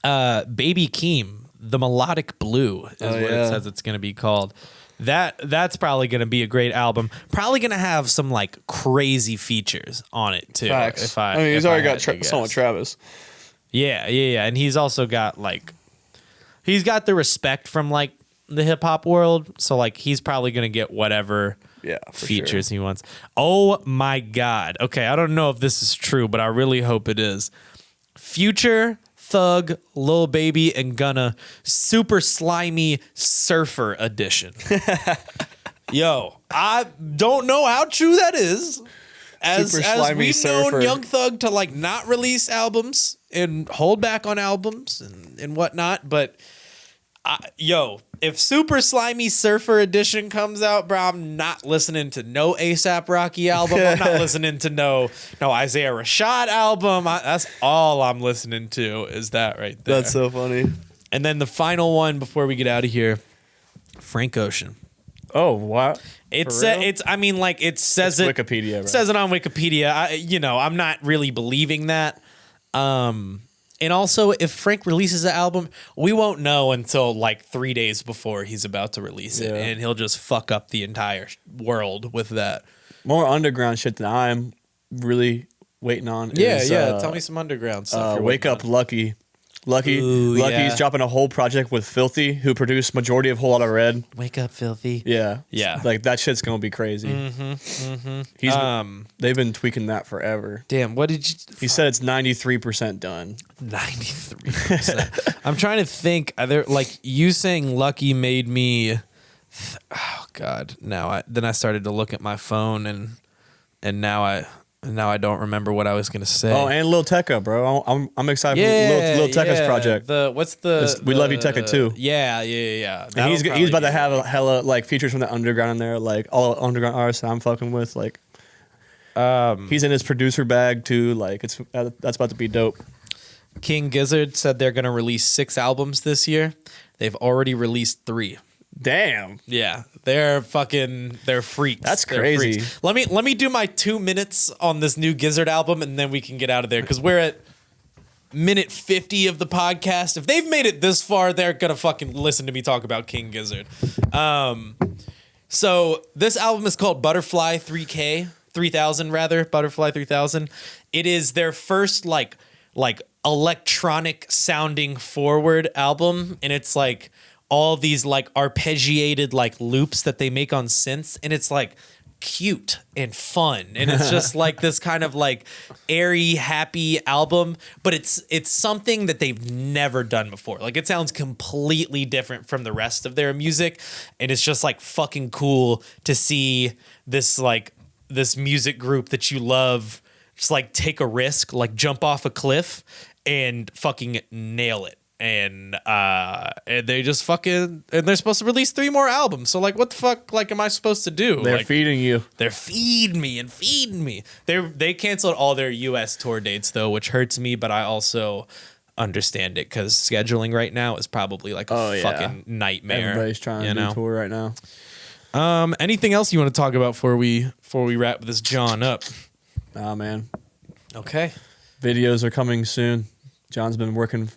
Baby Keem, The Melodic Blue is what it says it's going to be called. That's probably going to be a great album. Probably going to have some like crazy features on it too. Facts. I mean, he's already got song with Travis. Yeah, and he's also got like, he's got the respect from like the hip hop world, so like he's probably going to get whatever features he wants. Oh my God. Okay, I don't know if this is true, but I really hope it is. Future, Thug, Lil Baby, and Gunna Super Slimy Surfer Edition. Yo, I don't know how true that is. As we've known Young Thug to like not release albums and hold back on albums and whatnot, but if Super Slimy Surfer Edition comes out, bro, I'm not listening to no A$AP Rocky album. I'm not listening to no Isaiah Rashad album. That's all I'm listening to is that right there. That's so funny. And then the final one before we get out of here, Frank Ocean. Oh, wow. It says Wikipedia. Right? It says it on Wikipedia. I'm not really believing that. And also, if Frank releases an album, we won't know until like 3 days before he's about to release it, and he'll just fuck up the entire world with that. More underground shit than I'm really waiting on. Tell me some underground stuff. Wake Up Lucky. Lucky's dropping a whole project with Filthy, who produced majority of Whole Lotta Red. Wake Up Filthy. Yeah. Like that shit's gonna be crazy. They've been tweaking that forever. Damn, what did you? He said it's 93% done. 93%. I'm trying to think. Like you saying Lucky made me. Oh God! Then I started to look at my phone and now I don't remember what I was gonna say. Oh, and Lil Tecca, bro. I'm excited for Lil Tecca's project. We Love You Tecca too. Yeah. And he's about to have a hella like features from the underground in there, like all underground artists that I'm fucking with. Like, he's in his producer bag too. Like that's about to be dope. King Gizzard said they're gonna release 6 albums this year. They've already released 3. Damn. Yeah, they're freaks. That's They're crazy. freaks. Let me do my 2 minutes on this new Gizzard album, and then we can get out of there because we're at minute 50 of the podcast. If they've made it this far, they're gonna fucking listen to me talk about King Gizzard. So this album is called Butterfly 3000 rather, Butterfly 3000. It is their first like electronic sounding forward album, and it's like all these like arpeggiated like loops that they make on synths, and it's like cute and fun, and it's just like this kind of like airy, happy album, but it's something that they've never done before. Like it sounds completely different from the rest of their music, and it's just like fucking cool to see this music group that you love just like take a risk, like jump off a cliff and fucking nail it. And they just fucking, and they're supposed to release 3 more albums. So like, what the fuck, like, am I supposed to do? They're like, feeding you. They're feeding me. They canceled all their U.S. tour dates though, which hurts me. But I also, understand it, because scheduling right now is probably like a fucking nightmare. Everybody's trying to do tour right now. Anything else you want to talk about before we wrap this John up? Nah, man. Okay. Videos are coming soon. John's been working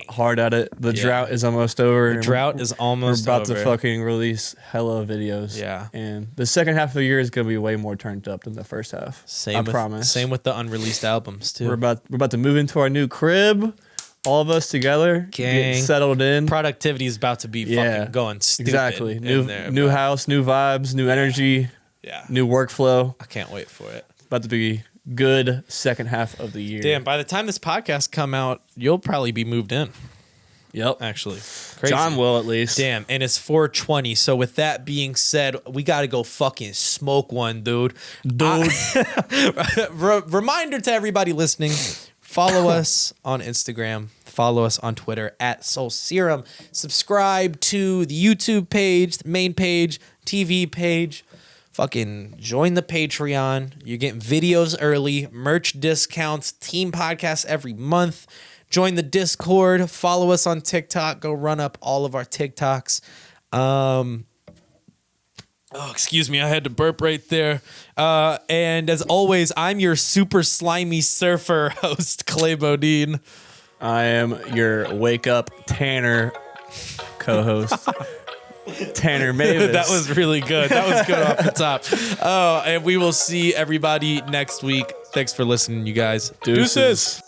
hard at it. The drought is almost over. The drought is almost over. We're about to fucking release hella videos. Yeah. And the second half of the year is going to be way more turned up than the first half. I promise. Same with the unreleased albums, too. We're about to move into our new crib. All of us together, get settled in. Productivity is about to be fucking going stupid. Exactly. New house, new vibes, new energy. Yeah. New workflow. I can't wait for it. About to be good second half of the year. Damn, by the time this podcast come out, you'll probably be moved in. Yep. Actually. Crazy. John will, at least. Damn, and it's 420. So with that being said, we got to go fucking smoke one, dude. Reminder to everybody listening, follow us on Instagram. Follow us on Twitter at Soul Serum. Subscribe to the YouTube page, the main page, TV page. Fucking join the Patreon. You're getting videos early, merch discounts, team podcasts every month. Join the Discord. Follow us on TikTok. Go run up all of our TikToks. Excuse me. I had to burp right there. And as always, I'm your super slimy surfer host, Clay Bodine. I am your wake up Tanner co-host. Tanner Mavis. That was really good. That was good off the top. Oh, and we will see everybody next week. Thanks for listening, you guys. Deuces.